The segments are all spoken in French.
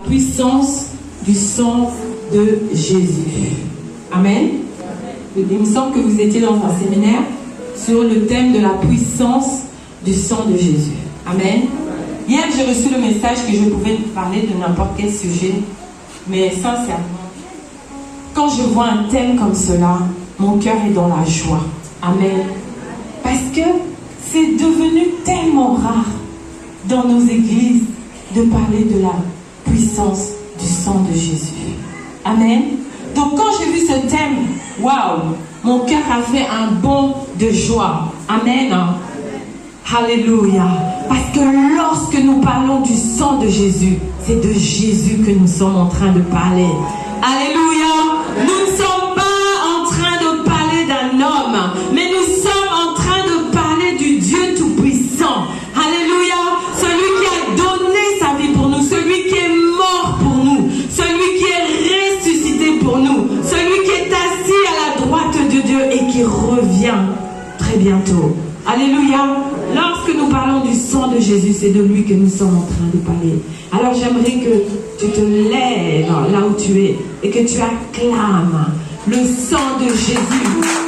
puissance du sang de Jésus. Amen. Il me semble que vous étiez dans un séminaire sur le thème de la puissance du sang de Jésus. Amen. Hier, j'ai reçu le message que je pouvais parler de n'importe quel sujet, mais sincèrement, quand je vois un thème comme cela, mon cœur est dans la joie. Amen. Parce que c'est devenu tellement rare dans nos églises de parler de la puissance du sang de Jésus. Amen. Donc quand j'ai vu ce thème, waouh, mon cœur a fait un bond de joie. Amen. Alléluia. Parce que lorsque nous parlons du sang de Jésus, c'est de Jésus que nous sommes en train de parler. Alléluia. Nous ne sommes pas en train de parler d'un homme, mais nous sommes en train de parler du Dieu Tout-Puissant. Alléluia. Celui qui a donné sa vie pour nous, celui qui est mort pour nous, celui qui est ressuscité pour nous, celui qui est assis à la droite de Dieu et qui revient très bientôt. Alléluia. Lorsque nous parlons du sang de Jésus, c'est de lui que nous sommes en train de parler. Alors j'aimerais que tu te lèves là où tu es et que tu acclames le sang de Jésus.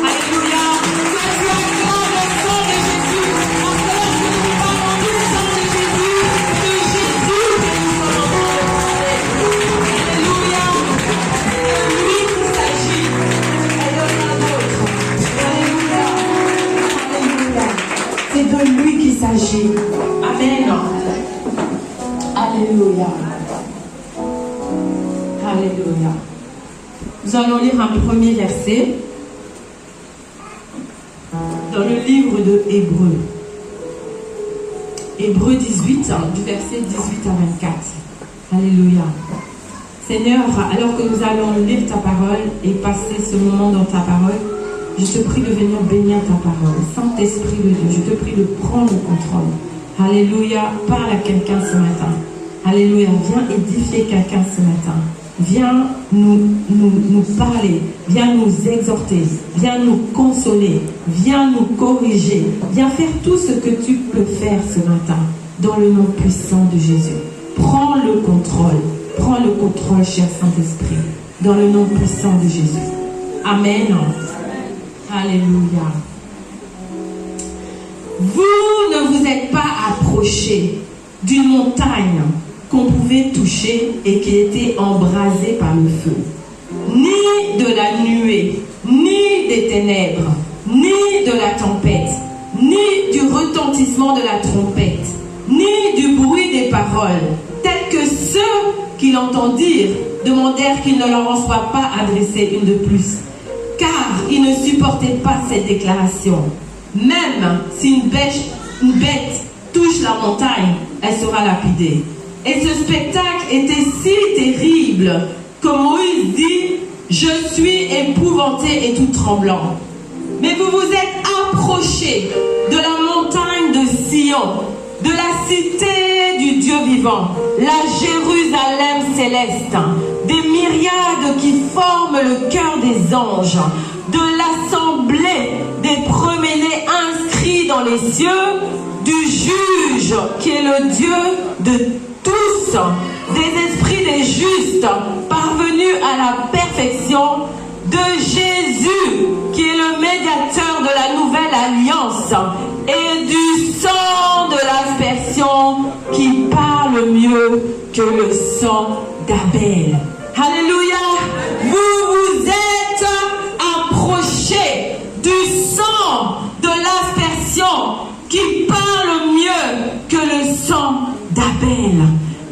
Alléluia. Que tu acclames le sang de Jésus. Parce que lorsque nous parlons du sang de Jésus, que nous sommes en train de parler. Alléluia. C'est de lui qu'il s'agit et de rien d'autre. Alléluia. Alléluia. C'est de lui qu'il s'agit. Amen. Alléluia. Alléluia. Nous allons lire un premier verset dans le livre de Hébreux. Hébreux 18, du verset 18 à 24. Alléluia. Seigneur, alors que nous allons lire ta parole et passer ce moment dans ta parole, je te prie de venir bénir ta parole. Saint-Esprit de Dieu, je te prie de prendre le contrôle. Alléluia. Parle à quelqu'un ce matin. Alléluia. Viens édifier quelqu'un ce matin. Viens nous parler. Viens nous exhorter. Viens nous consoler. Viens nous corriger. Viens faire tout ce que tu peux faire ce matin. Dans le nom puissant de Jésus. Prends le contrôle. Prends le contrôle, cher Saint-Esprit. Dans le nom puissant de Jésus. Amen. Alléluia. Vous ne vous êtes pas approchés d'une montagne qu'on pouvait toucher et qui était embrasée par le feu, ni de la nuée, ni des ténèbres, ni de la tempête, ni du retentissement de la trompette, ni du bruit des paroles, tels que ceux qui l'entendirent demandèrent qu'il ne leur en soit pas adressé une de plus, car ils ne supportaient pas cette déclaration. Même si une bête touche la montagne, elle sera lapidée. Et ce spectacle était si terrible que Moïse dit « Je suis épouvanté et tout tremblant. » Mais vous vous êtes approchés de la montagne de Sion, de la cité du Dieu vivant, la Jérusalem céleste, des myriades qui forment le cœur des anges, de l'assemblée des premiers-nés inscrits dans les cieux, du juge qui est le Dieu de tous, des esprits des justes parvenus à la perfection, de Jésus qui est le médiateur de la nouvelle alliance et du sang de l'aspersion qui parle mieux que le sang d'Abel. Alléluia. Vous vous êtes approchés du sang de l'aspersion qui parle mieux que le sang d'Abel.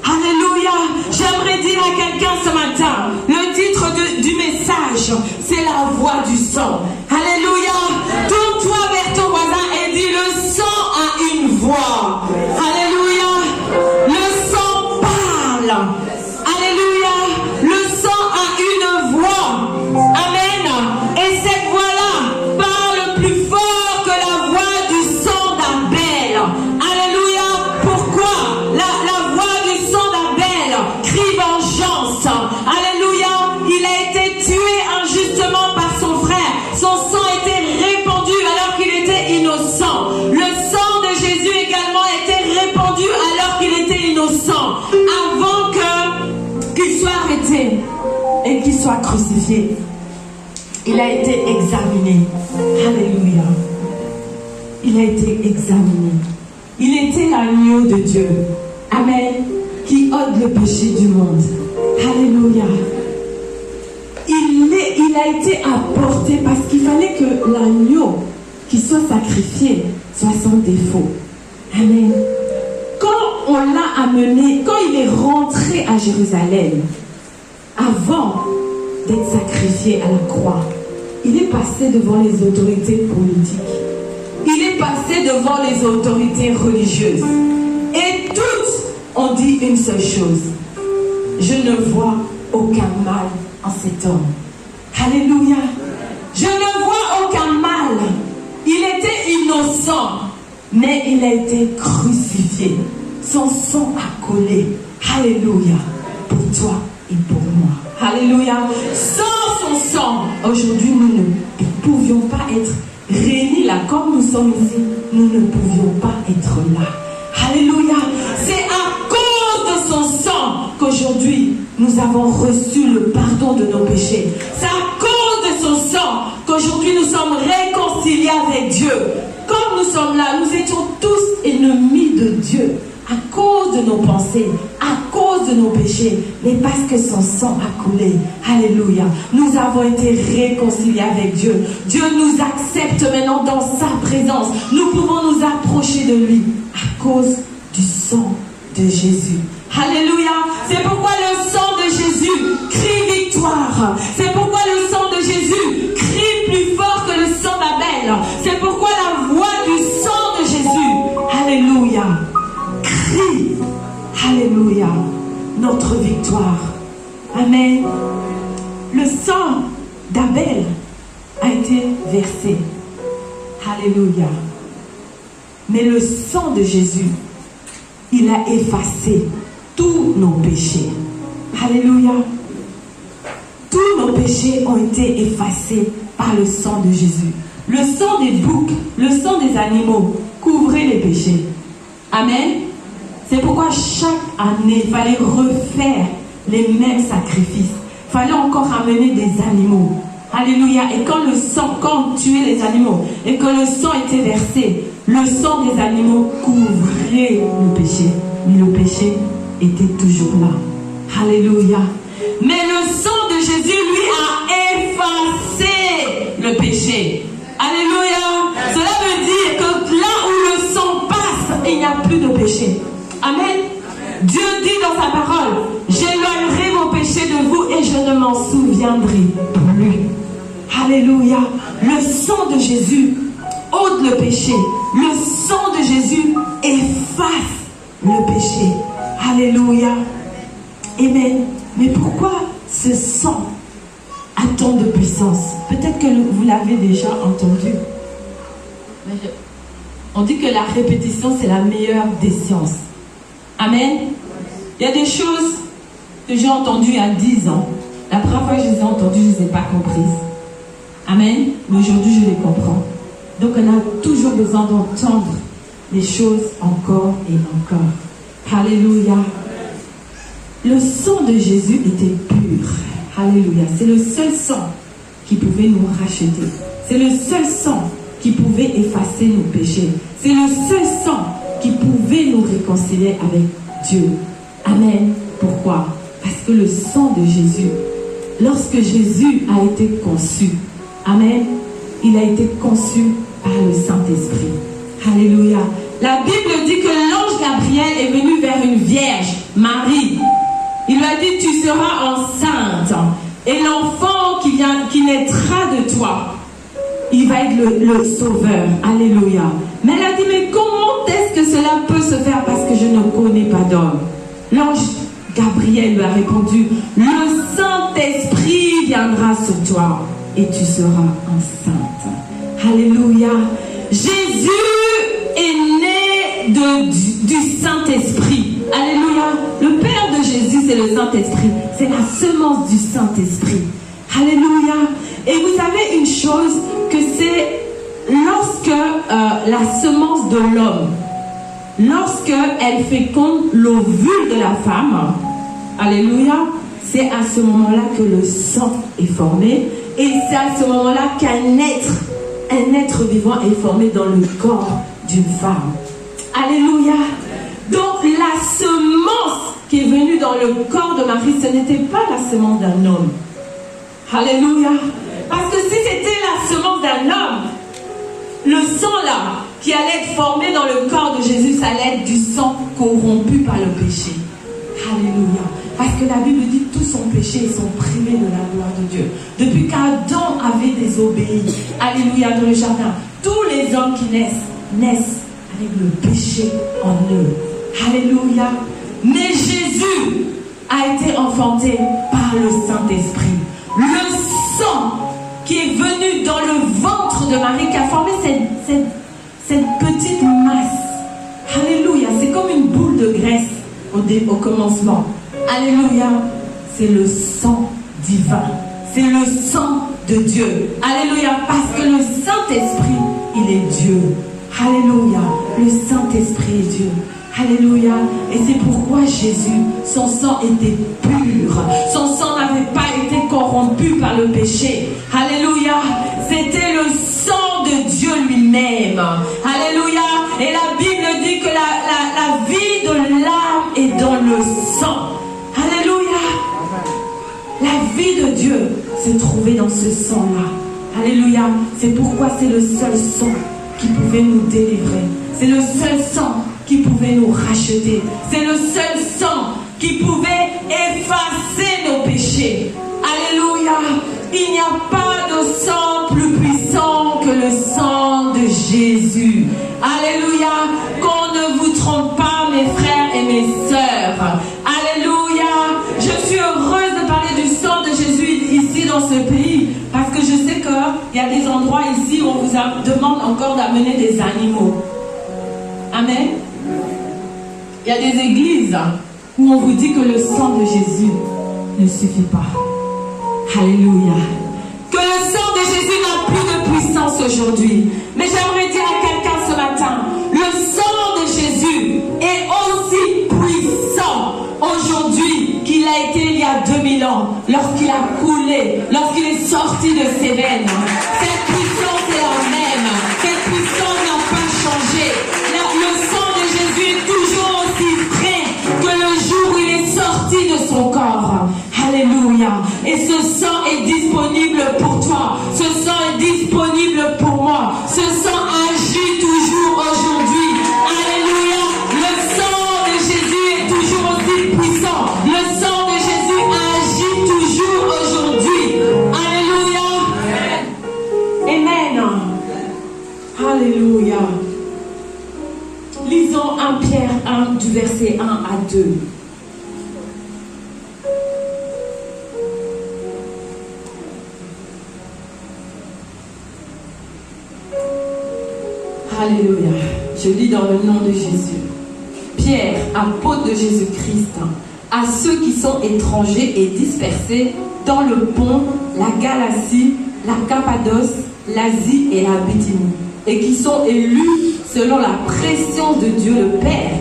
Alléluia. J'aimerais dire à quelqu'un ce matin, le titre du message, c'est la voix du sang. Alléluia. Tourne-toi vers ton voisin et dis, le sang a une voix. Alléluia. Le sang parle. Alléluia. Le sang a une voix. Amen. Et cette voix-là parle plus fort que la voix du sang d'Abel. Alléluia. Pourquoi la voix du sang d'Abel crie vengeance. Alléluia. Il a été tué injustement par son frère. Son sang était répandu alors qu'il était innocent. Le sang de Jésus également est soit crucifié, il a été examiné. Alléluia. Il a été examiné. Il était l'agneau de Dieu. Amen. Qui ôte le péché du monde. Alléluia. Il a été apporté parce qu'il fallait que l'agneau qui soit sacrifié soit sans défaut. Amen. Quand on l'a amené, quand il est rentré à Jérusalem, avant d'être sacrifié à la croix, il est passé devant les autorités politiques. Il est passé devant les autorités religieuses. Et toutes ont dit une seule chose. Je ne vois aucun mal en cet homme. Alléluia. Je ne vois aucun mal. Il était innocent, mais il a été crucifié. Son sang a collé. Alléluia. Pour toi et pour moi. Alléluia. Sans son sang, aujourd'hui, nous ne pouvions pas être réunis là comme nous sommes ici. Nous ne pouvions pas être là. Alléluia. C'est à cause de son sang qu'aujourd'hui, nous avons reçu le pardon de nos péchés. C'est à cause de son sang qu'aujourd'hui, nous sommes réconciliés avec Dieu. Comme nous sommes là, nous étions tous ennemis de Dieu. À cause de nos pensées, à cause de nos péchés, mais parce que son sang a coulé. Alléluia. Nous avons été réconciliés avec Dieu. Dieu nous accepte maintenant dans sa présence. Nous pouvons nous approcher de lui à cause du sang de Jésus. Alléluia. C'est pourquoi le sang de Jésus crie victoire. C'est pourquoi le sang de Jésus crie plus fort que le sang d'Abel. C'est pourquoi la voix du sang de Jésus, alléluia, crie, alléluia, notre victoire. Amen. Le sang d'Abel a été versé. Alléluia. Mais le sang de Jésus, il a effacé tous nos péchés. Alléluia. Tous nos péchés ont été effacés par le sang de Jésus. Le sang des boucs, le sang des animaux couvrait les péchés. Amen. C'est pourquoi chaque année, il fallait refaire les mêmes sacrifices. Il fallait encore amener des animaux. Alléluia. Et quand le sang, quand on tuait les animaux, et que le sang était versé, le sang des animaux couvrait le péché. Mais le péché était toujours là. Alléluia. Mais le sang de Jésus, lui, a effacé le péché. Alléluia. Cela veut dire que là où le sang passe, il n'y a plus de péché. Amen. Dieu dit dans sa parole, j'éloignerai vos péchés de vous et je ne m'en souviendrai plus. Alléluia. Le sang de Jésus ôte le péché. Le sang de Jésus efface le péché. Alléluia. Amen. Mais pourquoi ce sang a tant de puissance? Peut-être que vous l'avez déjà entendu. On dit que la répétition, c'est la meilleure des sciences. Amen. Il y a des choses que j'ai entendues il y a 10 ans. La première fois que je les ai entendues, je ne les ai pas comprises. Amen. Mais aujourd'hui, je les comprends. Donc, on a toujours besoin d'entendre les choses encore et encore. Alléluia. Le sang de Jésus était pur. Alléluia. C'est le seul sang qui pouvait nous racheter. C'est le seul sang qui pouvait effacer nos péchés. C'est le seul sang qui pouvait nous réconcilier avec Dieu. Amen. Pourquoi? Parce que le sang de Jésus, lorsque Jésus a été conçu, amen, il a été conçu par le Saint-Esprit. Alléluia. La Bible dit que l'ange Gabriel est venu vers une vierge, Marie. Il lui a dit, tu seras enceinte. Et l'enfant qui naîtra de toi, il va être le sauveur. Alléluia. Mais elle a dit, mais comment est-ce que cela peut se faire parce que je ne connais pas d'homme? L'ange Gabriel lui a répondu, le Saint-Esprit viendra sur toi et tu seras enceinte. Alléluia. Jésus est né du Saint-Esprit. Alléluia. Le Père de Jésus, c'est le Saint-Esprit. C'est la semence du Saint-Esprit. Alléluia. Et vous savez une chose, que c'est lorsque la semence de l'homme, lorsque elle féconde l'ovule de la femme, alléluia, c'est à ce moment-là que le sang est formé. Et c'est à ce moment-là qu'un être vivant est formé dans le corps d'une femme. Alléluia. Donc la semence qui est venue dans le corps de Marie, ce n'était pas la semence d'un homme. Alléluia. Parce que si c'était la semence d'un homme, le sang là, qui allait être formé dans le corps de Jésus, ça allait être du sang corrompu par le péché. Alléluia. Parce que la Bible dit que tous sont péchés et sont privés de la gloire de Dieu. Depuis qu'Adam avait désobéi, alléluia, dans le jardin, tous les hommes qui naissent avec le péché en eux. Alléluia. Mais Jésus a été enfanté par le Saint-Esprit. Le sang qui est venu dans le ventre de Marie, qui a formé cette petite masse. Alléluia. C'est comme une boule de graisse au commencement. Alléluia. C'est le sang divin. C'est le sang de Dieu. Alléluia. Parce que le Saint-Esprit, il est Dieu. Alléluia. Le Saint-Esprit est Dieu. Alléluia. Et c'est pourquoi Jésus, son sang était pur. Son sang n'avait pas été corrompu par le péché. Alléluia. C'était le sang de Dieu lui-même. Alléluia. Et la Bible dit que la vie de l'âme est dans le sang. Alléluia. La vie de Dieu se trouvait dans ce sang-là. Alléluia. C'est pourquoi c'est le seul sang qui pouvait nous délivrer. C'est le seul sang qui pouvait nous racheter. C'est le seul sang qui pouvait effacer nos péchés. Alléluia. Il n'y a pas de sang plus puissant que le sang de Jésus. Alléluia. Qu'on ne vous trompe pas, mes frères et mes sœurs. Alléluia. Je suis heureuse de parler du sang de Jésus ici dans ce pays. Parce que je sais qu'il y a des endroits ici où on vous demande encore d'amener des animaux. Amen. Il y a des églises où on vous dit que le sang de Jésus ne suffit pas. Alléluia. Que le sang de Jésus n'a plus de puissance aujourd'hui. Mais j'aimerais dire à quelqu'un ce matin, le sang de Jésus est aussi puissant aujourd'hui qu'il a été il y a 2000 ans, lorsqu'il a coulé, lorsqu'il est sorti de ses veines. Cette puissance est la même. Cette puissance n'a pas changé. Le sang de Jésus est toujours aussi frais que le jour où il est sorti de son corps. Alléluia. Et ce sang est disponible pour toi. Ce sang est disponible pour moi. Ce sang agit toujours aujourd'hui. Alléluia. Le sang de Jésus est toujours aussi puissant. Le sang de Jésus agit toujours aujourd'hui. Alléluia. Amen. Alléluia. Lisons 1 Pierre 1 du verset 1 à 2. Alléluia. Je lis dans le nom de Jésus. Pierre, apôtre de Jésus-Christ, à ceux qui sont étrangers et dispersés dans le Pont, la Galatie, la Cappadoce, l'Asie et la Bithynie, et qui sont élus selon la préscience de Dieu le Père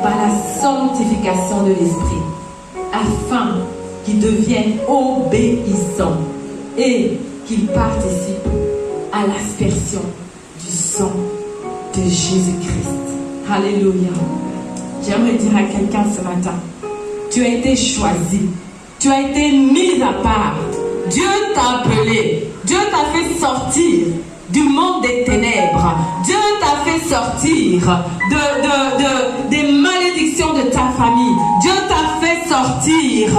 par la sanctification de l'Esprit, afin qu'ils deviennent obéissants et qu'ils participent à l'aspersion du sang de Jésus-Christ. Alléluia. J'aimerais dire à quelqu'un ce matin, tu as été choisi, tu as été mis à part. Dieu t'a appelé, Dieu t'a fait sortir du monde des ténèbres. Dieu t'a fait sortir des malédictions de ta famille. Dieu t'a fait sortir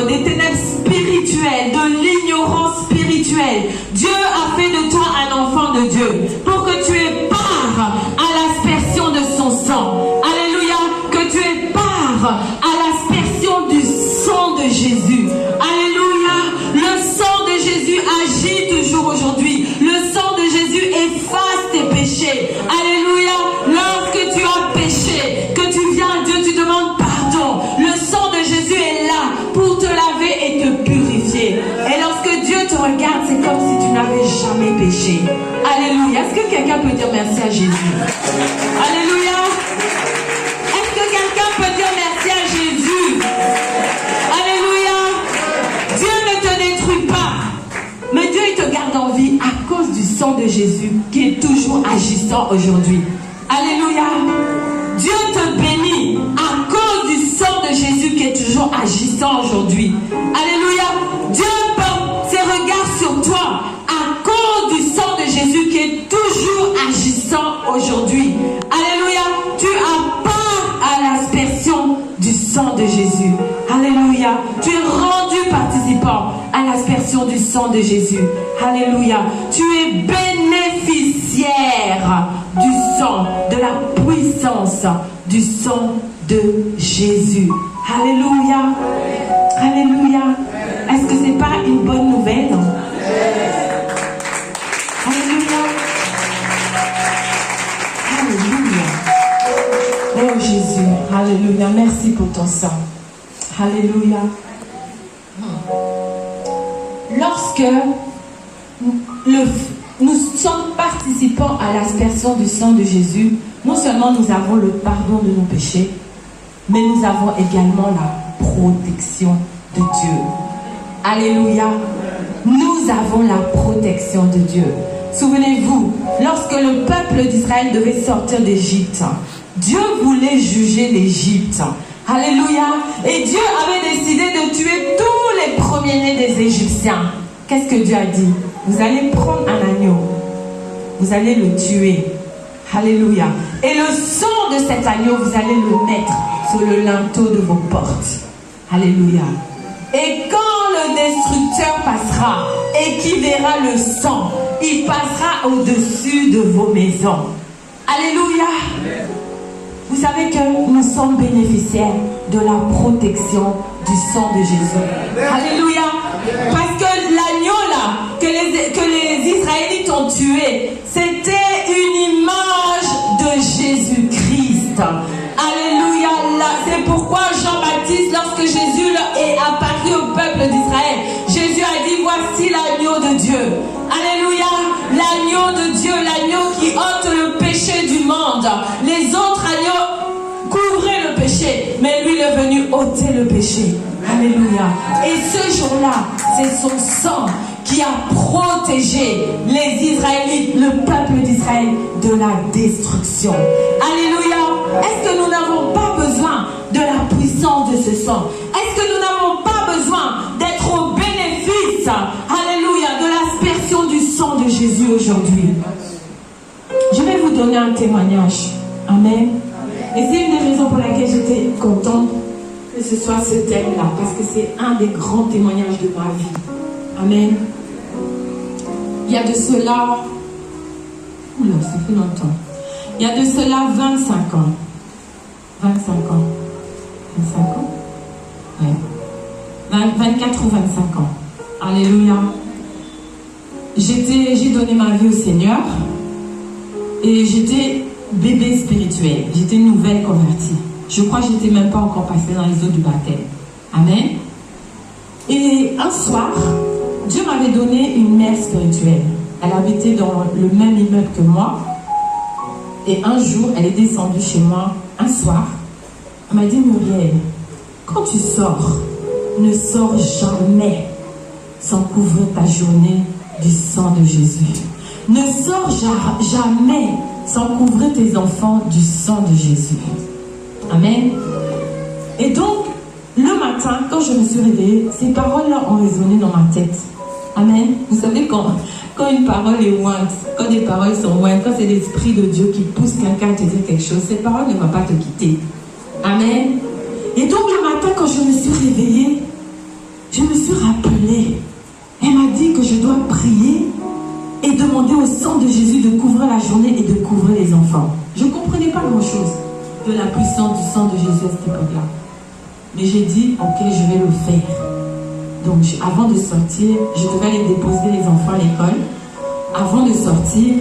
des ténèbres spirituelles, de l'ignorance spirituelle. Dieu a fait de toi un enfant de Dieu pour que tu aies part à l'aspersion de son sang. Alléluia. Que tu aies part à l'aspersion du sang de Jésus. Alléluia. Le sang de Jésus agit toujours aujourd'hui. Le sang de Jésus efface tes péchés. Alléluia. Lorsque tu as péché, que tu viens à Dieu, tu demandes pardon. Le sang de Jésus est là pour te laver et te purifier. Et lorsque Dieu te regarde, c'est comme si tu n'avais jamais péché. Alléluia. Est-ce que quelqu'un peut dire merci à Jésus? Alléluia. Est-ce que quelqu'un peut dire merci à Jésus? de Jésus qui est toujours agissant aujourd'hui. Alléluia. Dieu te bénit à cause du sang de Jésus qui est toujours agissant aujourd'hui. Alléluia. Dieu porte ses regards sur toi à cause du sang de Jésus qui est toujours agissant aujourd'hui. Alléluia. Tu as part à l'aspersion du sang de Jésus. Alléluia. Tu es rendu participant à l'aspersion du sang de Jésus. Alléluia. Tu es bénéficiaire du sang, de la puissance du sang de Jésus. Alléluia. Alléluia. Est-ce que c'est pas une bonne nouvelle? Alléluia. Alléluia. Oh Jésus. Alléluia. Merci pour ton sang. Alléluia. Lorsque nous sommes participants à l'aspersion du sang de Jésus, non seulement nous avons le pardon de nos péchés, mais nous avons également la protection de Dieu. Alléluia. Nous avons la protection de Dieu. Souvenez-vous, lorsque le peuple d'Israël devait sortir d'Égypte, Dieu voulait juger l'Égypte. Alléluia. Et Dieu avait décidé de tuer tous les premiers-nés des Égyptiens. Qu'est-ce que Dieu a dit? Vous allez prendre un agneau. Vous allez le tuer. Alléluia. Et le sang de cet agneau, vous allez le mettre sur le linteau de vos portes. Alléluia. Et quand le destructeur passera et qui verra le sang, il passera au-dessus de vos maisons. Alléluia. Vous savez que nous sommes bénéficiaires de la protection du sang de Jésus. Alléluia. Parce que l'agneau là, que les Israélites ont tué, c'était une image de Jésus-Christ. Alléluia. C'est pourquoi Jean-Baptiste, lorsque Jésus est apparu au peuple d'Israël, Jésus a dit, voici l'agneau de Dieu. Alléluia. L'agneau de Dieu, l'agneau qui ôte le péché du monde. Les autres agneaux couvraient le péché, mais lui il est venu ôter le péché. Alléluia. Et ce jour-là, c'est son sang qui a protégé les Israélites, le peuple d'Israël, de la destruction. Alléluia. Est-ce que nous n'avons pas besoin de la puissance de ce sang? Est-ce que nous n'avons pas besoin d'être au bénéfice, alléluia, de l'aspersion du sang de Jésus aujourd'hui? Je vais vous donner un témoignage. Amen. Et c'est une des raisons pour laquelle j'étais contente que ce soit ce thème-là, parce que c'est un des grands témoignages de ma vie. Amen. Il y a de cela... Oula, ça fait longtemps. Il y a de cela 25 ans. 25 ans. 25 ans? Ouais. 24 ou 25 ans. Alléluia. J'ai donné ma vie au Seigneur. Et j'étais bébé spirituel. J'étais une nouvelle convertie. Je crois que je n'étais même pas encore passée dans les eaux du baptême. Amen. Et un soir, Dieu m'avait donné une mère spirituelle. Elle habitait dans le même immeuble que moi. Et un jour, elle est descendue chez moi, un soir. Elle m'a dit, Muriel, quand tu sors, ne sors jamais sans couvrir ta journée du sang de Jésus. Ne sors jamais sans couvrir tes enfants du sang de Jésus. Amen. Et donc, le matin, quand je me suis réveillée, ces paroles-là ont résonné dans ma tête. Amen. Vous savez, quand une parole est ointe, quand des paroles sont ointes, quand c'est l'Esprit de Dieu qui pousse quelqu'un à te dire quelque chose, cette parole ne va pas te quitter. Amen. Et donc, le matin, quand je me suis réveillée, je me suis rappelée. Elle m'a dit que je dois prier et demander au sang de Jésus de couvrir la journée et de couvrir les enfants. Je ne comprenais pas grand-chose de la puissance du sang de Jésus à cette époque-là. Mais j'ai dit, ok, je vais le faire. Donc, avant de sortir, je devais aller déposer les enfants à l'école. Avant de sortir,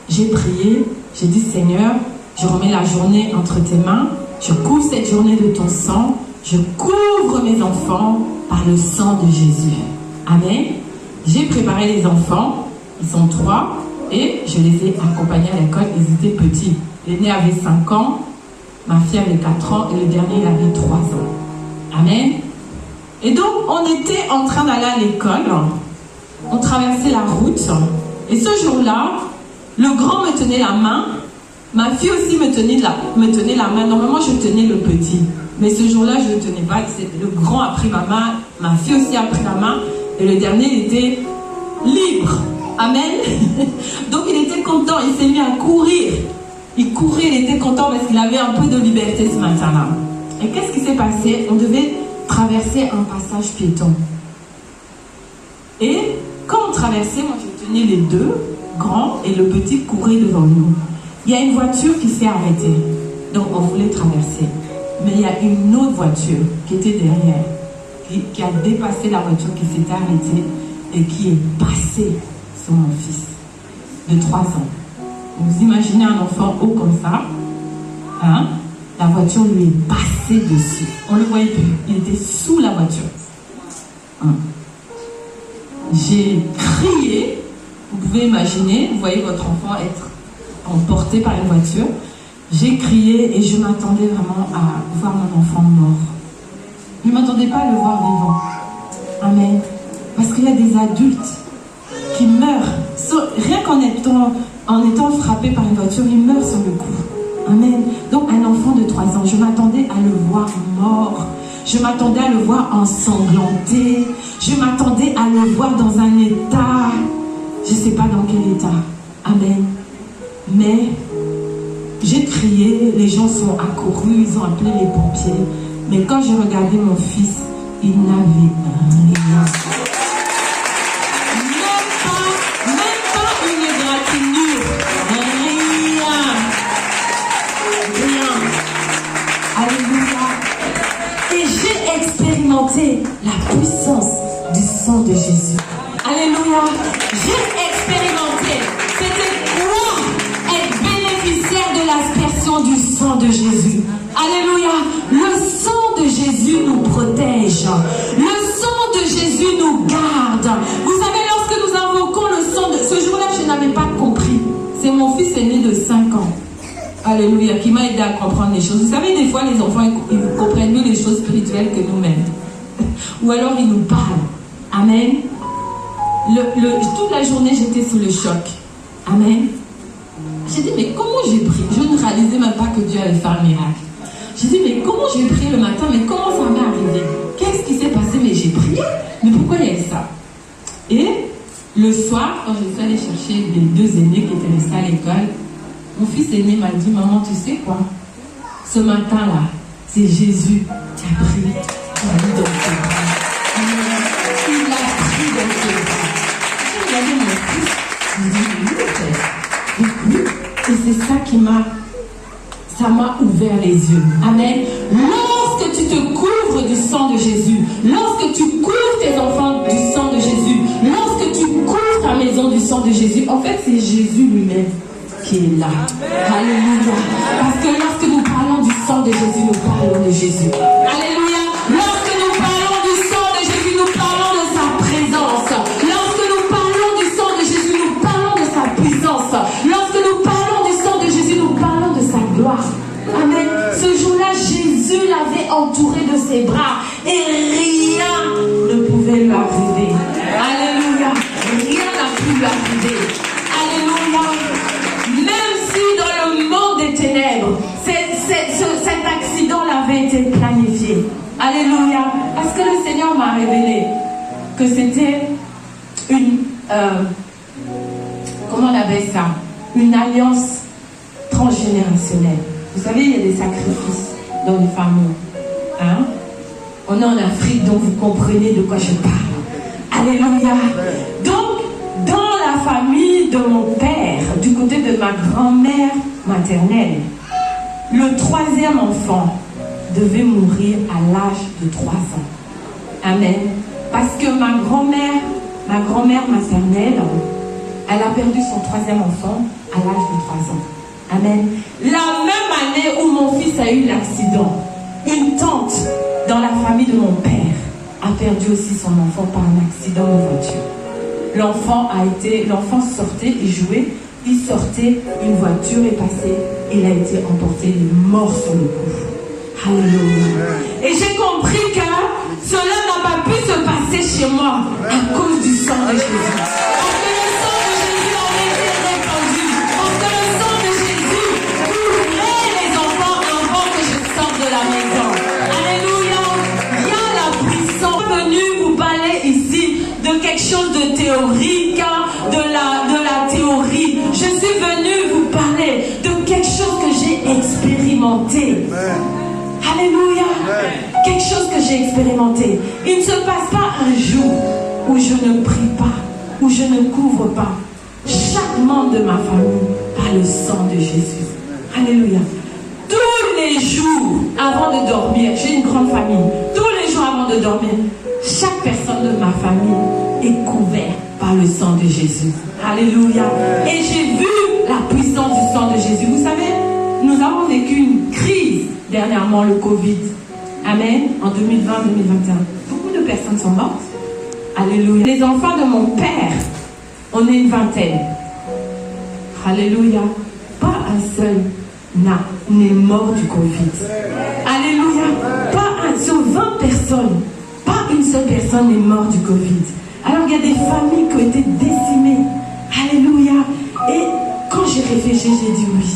j'ai prié. J'ai dit, Seigneur, je remets la journée entre tes mains. Je couvre cette journée de ton sang. Je couvre mes enfants par le sang de Jésus. Amen. J'ai préparé les enfants. Ils sont 3. Et je les ai accompagnés à l'école. Ils étaient petits. L'aîné avait 5 ans. Ma fille avait 4 ans. Et le dernier, il avait 3 ans. Amen. Et donc, on était en train d'aller à l'école. On traversait la route. Et ce jour-là, le grand me tenait la main. Ma fille aussi me tenait la main. Normalement, je tenais le petit. Mais ce jour-là, je ne le tenais pas. Le grand a pris ma main. Ma fille aussi a pris la main. Et le dernier, il était libre. Amen. Donc, il était content. Il s'est mis à courir. Il courait, il était content parce qu'il avait un peu de liberté ce matin-là. Et qu'est-ce qui s'est passé? On devait traverser un passage piéton. Et quand on traversait, moi je tenais les deux, grands, et le petit courait devant nous. Il y a une voiture qui s'est arrêtée. Donc on voulait traverser. Mais il y a une autre voiture qui était derrière, qui a dépassé la voiture qui s'était arrêtée et qui est passée sur mon fils de 3 ans. Vous imaginez un enfant haut comme ça, hein? La voiture lui est passée dessus. On ne le voyait plus. Il était sous la voiture. Hein? J'ai crié. Vous pouvez imaginer, vous voyez votre enfant être emporté par une voiture. J'ai crié et je m'attendais vraiment à voir mon enfant mort. Je ne m'attendais pas à le voir vivant. Amen. Parce qu'il y a des adultes qui meurent. Rien qu'en étant frappé par une voiture, ils meurent sur le coup. Amen. Donc un enfant de 3 ans, je m'attendais à le voir mort. Je m'attendais à le voir ensanglanté. Je m'attendais à le voir dans un état, je ne sais pas dans quel état. Amen. Mais j'ai crié, les gens sont accourus, ils ont appelé les pompiers. Mais quand j'ai regardé mon fils, il n'avait rien. Même pas une égratignure. Rien. Alléluia. Et j'ai expérimenté la puissance du sang de Jésus. Alléluia. J'ai expérimenté. C'était quoi être bénéficiaire de l'aspersion du sang de Jésus. Alléluia. Le sang de Jésus nous protège. Le sang de Jésus nous garde. Vous savez, lorsque nous invoquons le sang de... Ce jour-là, je n'avais pas compris. C'est mon fils aîné de 5 ans. Alléluia, qui m'a aidé à comprendre les choses. Vous savez, des fois, les enfants, ils comprennent mieux les choses spirituelles que nous-mêmes. Ou alors, ils nous parlent. Amen. Toute la journée, j'étais sous le choc. Amen. J'ai dit, mais comment j'ai prié? Je ne réalisais même pas que Dieu allait faire un miracle. J'ai dit, mais comment j'ai prié le matin? Mais comment ça m'est arrivé? Qu'est-ce qui s'est passé? Mais j'ai prié. Mais pourquoi il y a ça? Et le soir, quand je suis allée chercher les 2 aînés qui étaient restés à l'école, mon fils aîné m'a dit, maman, tu sais quoi? Ce matin-là, c'est Jésus qui a pris dans ses bras. Il l'a pris dans ses bras. J'ai regardé mon fils, je me dis, et c'est ça qui m'a ouvert les yeux. Amen. Lorsque tu te couvres du sang de Jésus, lorsque tu couvres tes enfants du sang de Jésus, lorsque tu couvres ta maison du sang de Jésus, en fait, c'est Jésus lui-même qui est là. Alléluia. Parce que lorsque nous parlons du sang de Jésus, nous parlons de Jésus. Alléluia. Lorsque nous parlons du sang de Jésus, nous parlons de sa présence. Lorsque nous parlons du sang de Jésus, nous parlons de sa puissance. Lorsque nous parlons du sang de Jésus, nous parlons de sa gloire. Amen. Ce jour-là, Jésus l'avait entouré de ses bras et rien ne pouvait lui arriver. Alléluia. Rien n'a pu lui arriver. Alléluia. Même si dans le monde des ténèbres, cet accident avait été planifié. Alléluia. Parce que le Seigneur m'a révélé que c'était une... comment on appelle ça? Une alliance transgénérationnelle. Vous savez, il y a des sacrifices dans les familles. Hein? On est en Afrique, donc vous comprenez de quoi je parle. Alléluia. Donc, dans la famille de mon père, du côté de ma grand-mère maternelle, le 3e enfant devait mourir à l'âge de 3 ans. Amen. Parce que ma grand-mère maternelle, elle a perdu son 3e enfant à l'âge de 3 ans. Amen. La même année où mon fils a eu l'accident, une tante dans la famille de mon père a perdu aussi son enfant par un accident de voiture. L'enfant sortait, il jouait, il sortait, une voiture est passée, il a été emporté, il est mort sur le coup. Alléluia. Et j'ai compris que cela n'a pas pu se passer chez moi à cause du sang de Jésus. Parce que le sang de Jésus a théorique, de la théorie. Je suis venue vous parler de quelque chose que j'ai expérimenté. Alléluia. Quelque chose que j'ai expérimenté. Il ne se passe pas un jour où je ne prie pas, où je ne couvre pas chaque membre de ma famille par le sang de Jésus. Alléluia. Tous les jours avant de dormir, j'ai une grande famille, tous les jours avant de dormir, chaque personne de ma famille est couverte par le sang de Jésus. Alléluia. Et j'ai vu la puissance du sang de Jésus. Vous savez, nous avons vécu une crise dernièrement, le Covid. Amen. En 2020-2021. Beaucoup de personnes sont mortes. Alléluia. Les enfants de mon père, on est une vingtaine. Alléluia. Pas un seul n'est mort du Covid. Alléluia. Pas un sur 20 personnes. Pas une seule personne n'est mort du Covid. Alors il y a des familles qui ont été décimées. Alléluia. Et quand j'ai réfléchi, j'ai dit oui.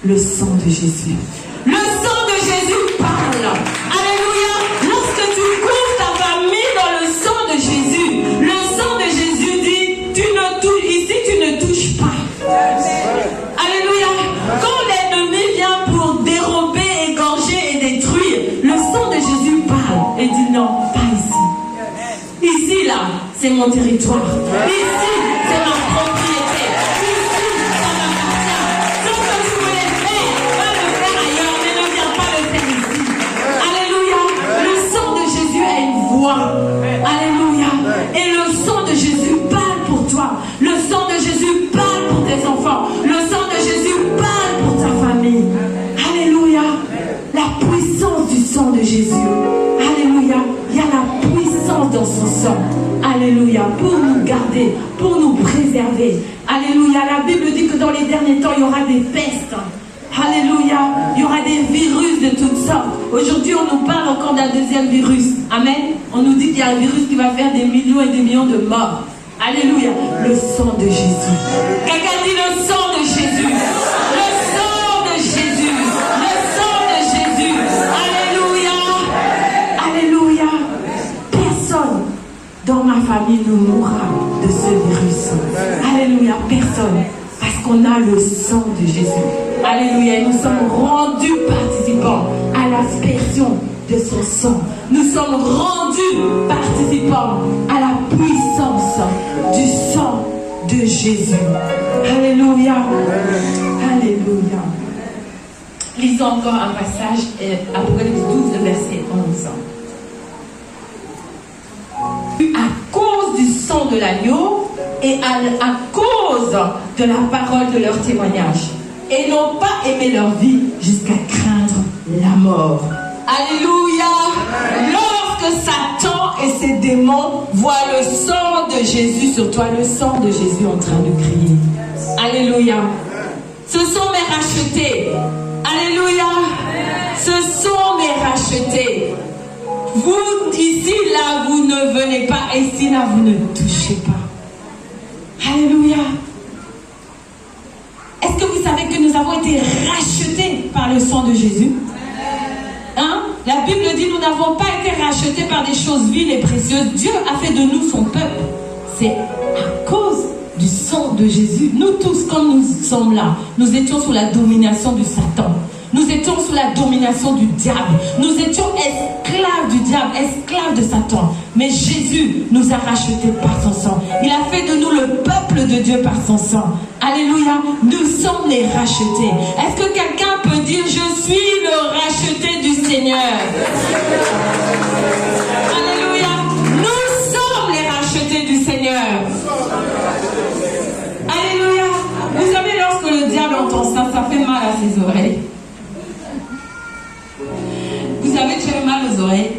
Le sang de Jésus. Le sang de Jésus parle. Alléluia. Lorsque tu couvres ta famille dans le sang de Jésus, le sang de Jésus dit, ici tu ne touches pas. Alléluia. Quand l'ennemi vient pour dérober, égorger et détruire, le sang de Jésus parle et dit non, pas ici. Ici là, c'est mon territoire. Ici, c'est ma propriété. Ici, ça m'appartient. Ce que tu voulais faire, va le faire ailleurs, mais ne viens pas le faire ici. Alléluia. Le sang de Jésus a une voix. Alléluia. Et le sang de Jésus parle pour toi. Le sang de Jésus parle pour tes enfants. Le sang de Jésus parle pour ta famille. Alléluia. La puissance du sang de Jésus. Alléluia. Il y a la puissance dans son sang. Alléluia. Pour nous garder, pour nous préserver. Alléluia. La Bible dit que dans les derniers temps, il y aura des pestes. Alléluia. Il y aura des virus de toutes sortes. Aujourd'hui, on nous parle encore d'un deuxième virus. Amen. On nous dit qu'il y a un virus qui va faire des millions et des millions de morts. Alléluia. Le sang de Jésus. Quelqu'un dit le sang de Jésus. Le sang de Jésus. Le sang de Jésus. Alléluia. Alléluia. Personne dans ma famille ne mourra de ce virus. Alléluia. Personne. Parce qu'on a le sang de Jésus. Alléluia. Nous sommes rendus participants à l'aspersion de son sang. Nous sommes rendus participants à la puissance du sang de Jésus. Alléluia. Alléluia. Lisons encore un passage, Apocalypse 12, verset 11. À cause du sang de l'agneau et à cause de la parole de leur témoignage, et n'ont pas aimé leur vie jusqu'à craindre la mort. Alléluia. Lorsque Satan et ses démons voient le sang de Jésus sur toi, le sang de Jésus en train de crier. Alléluia. Ce sont mes rachetés. Alléluia. Ce sont mes rachetés. Vous, ici, là, vous ne venez pas. Ici, là, vous ne touchez pas. Alléluia. Est-ce que vous savez que nous avons été rachetés par le sang de Jésus? Hein? La Bible dit nous n'avons pas été rachetés par des choses viles et précieuses. Dieu a fait de nous son peuple. C'est à cause du sang de Jésus. Nous tous, comme nous sommes là, nous étions sous la domination du Satan. Nous étions sous la domination du diable. Nous étions esclaves du diable, esclaves de Satan. Mais Jésus nous a rachetés par son sang. Il a fait de nous le peuple de Dieu par son sang. Alléluia. Nous sommes les rachetés. Est-ce que quelqu'un peut dire je suis le racheté du Seigneur? Alléluia. Nous sommes les rachetés du Seigneur. Alléluia. Vous savez, lorsque le diable entend ça, ça fait mal à ses oreilles. Vous avez déjà eu mal aux oreilles?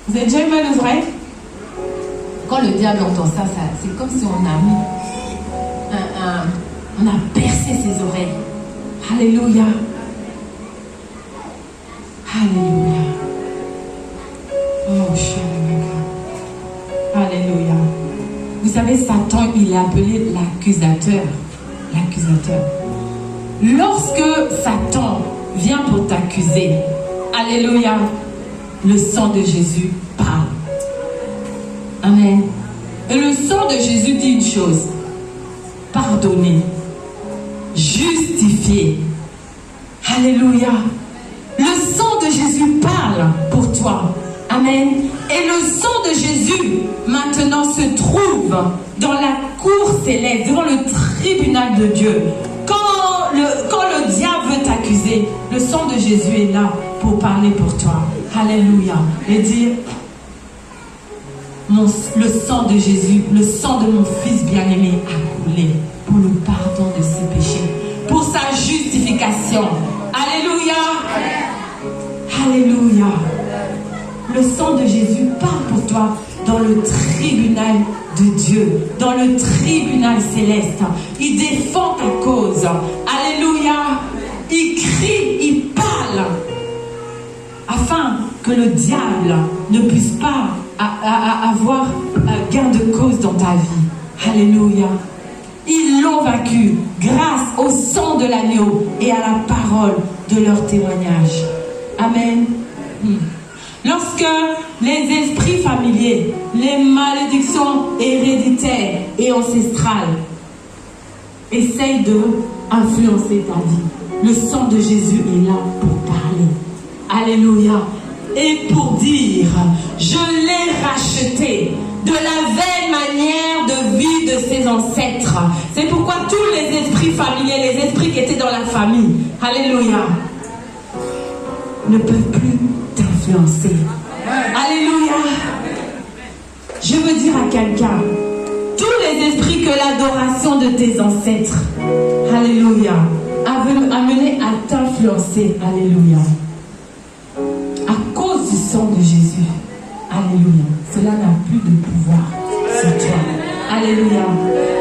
Vous avez déjà eu mal aux oreilles? Quand le diable entend ça, c'est comme si on a mis on a percé ses oreilles. Alléluia. Alléluia. Oh, alléluia. Vous savez, Satan, il est appelé l'accusateur. L'accusateur. Lorsque Satan vient pour t'accuser, alléluia, le sang de Jésus parle. Amen. Amen. Et le sang de Jésus dit une chose. Pardonner. Justifier. Alléluia. Le sang de Jésus parle pour toi. Amen. Et le sang de Jésus maintenant se trouve dans la cour céleste, devant le tribunal de Dieu. Quand le diable veut t'accuser, le sang de Jésus est là pour parler pour toi. Alléluia. Et dire, le sang de Jésus, le sang de mon fils bien-aimé a coulé pour le pardon de ses péchés, pour sa justification. Alléluia. Alléluia. Le sang de Jésus parle pour toi dans le tribunal de Dieu, dans le tribunal céleste. Il défend ta cause. Alléluia. Il crie, il parle, afin que le diable ne puisse pas avoir gain de cause dans ta vie. Alléluia. Ils l'ont vaincu grâce au sang de l'agneau et à la parole de leur témoignage. Amen. Lorsque les esprits familiers, les malédictions héréditaires et ancestrales essayent de influencer ta vie, le sang de Jésus est là pour parler. Alléluia. Et pour dire, je l'ai racheté de la vaine manière de vie de ses ancêtres. C'est pourquoi tous les esprits familiers, les esprits qui étaient dans la famille, alléluia, ne peuvent plus t'influencer. Alléluia. Je veux dire à quelqu'un, tous les esprits que l'adoration de tes ancêtres, alléluia, a amené à t'influencer, alléluia, à cause du sang de Jésus, alléluia, cela n'a plus de pouvoir sur toi. Alléluia.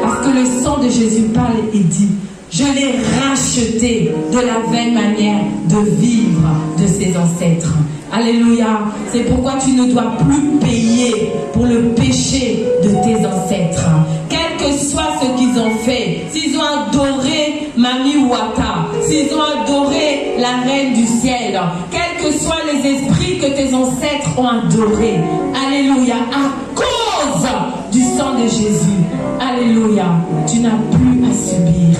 Parce que le sang de Jésus parle et dit, je l'ai racheté de la vaine manière de vivre de ses ancêtres. Alléluia. C'est pourquoi tu ne dois plus payer pour le péché de tes ancêtres. Quel que soit ce qu'ils ont fait, s'ils ont adoré Mami Wata, s'ils ont adoré la reine du ciel, quels que soient les esprits que tes ancêtres ont adorés, alléluia, à cause du sang de Jésus, alléluia, tu n'as plus à subir,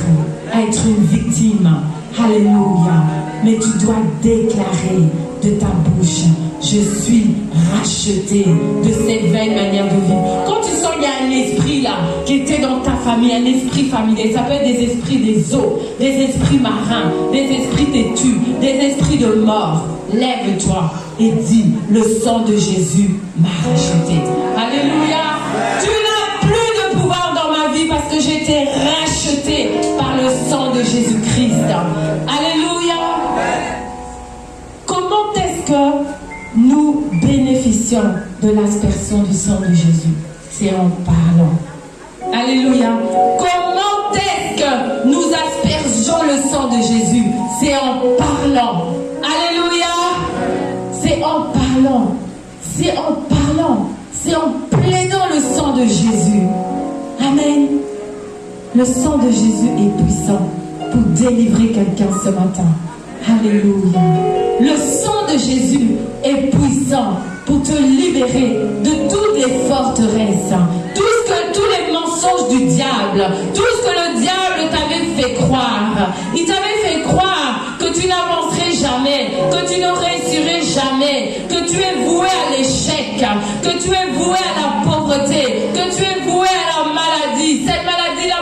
à être une victime, alléluia, mais tu dois déclarer de ta bouche, je suis racheté de cette vaine manière de vivre. Quand tu sens qu'il y a un esprit là qui était dans ta famille, un esprit familier, ça peut être des esprits des eaux, des esprits marins, des esprits têtus, des esprits de mort, lève-toi et dis, le sang de Jésus m'a racheté. Alléluia. Tu n'as plus de pouvoir dans ma vie parce que j'ai été racheté par le sang de Jésus-Christ. Alléluia. Comment est-ce que nous bénéficions de l'aspersion du sang de Jésus? C'est en parlant. Alléluia. Comment est-ce que nous aspergeons le sang de Jésus? C'est en parlant. Alléluia. C'est en parlant. C'est en parlant. C'est en plaidant le sang de Jésus. Amen. Le sang de Jésus est puissant pour délivrer quelqu'un ce matin. Alléluia. Le sang de Jésus est puissant pour te libérer de toutes les forteresses, tous les mensonges du diable, tout ce que le diable t'avait fait croire. Il t'avait fait croire que tu n'avancerais jamais, que tu ne réussirais jamais, que tu es voué à l'échec, que tu es voué à la pauvreté, que tu es voué à la maladie. Cette maladie-là,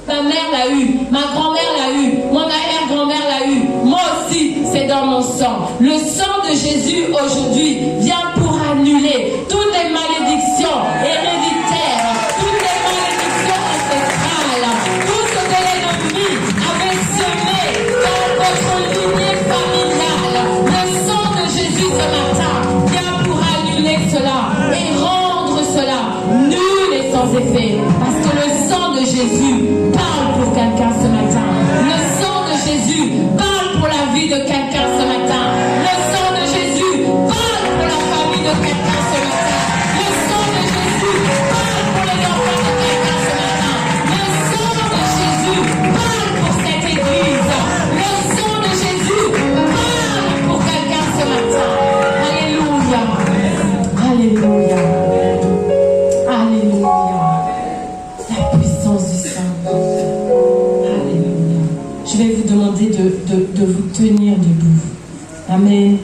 ma mère l'a eue, ma grand-mère l'a eue, mon arrière-grand-mère l'a eue, moi aussi, c'est dans mon sang. Le sang de Jésus aujourd'hui vient pour annuler toutes les malédictions héréditaires, toutes les malédictions ancestrales, tout ce que l'ennemi avait semé dans votre lignée familiale. Le sang de Jésus ce matin vient pour annuler cela et rendre cela nul et sans effet. Parce que le sang de Jésus parle pour quelqu'un ce matin. Le sang de Jésus parle pour la vie de quelqu'un ce matin. Le sang de Jésus parle pour la famille de quelqu'un ce matin. Le sang de Jésus parle pour les enfants de quelqu'un ce matin. Le sang de Jésus parle pour cette église. Le sang de Jésus parle pour quelqu'un ce matin. Alléluia. Alléluia. vais vous demander de vous tenir debout. Amen.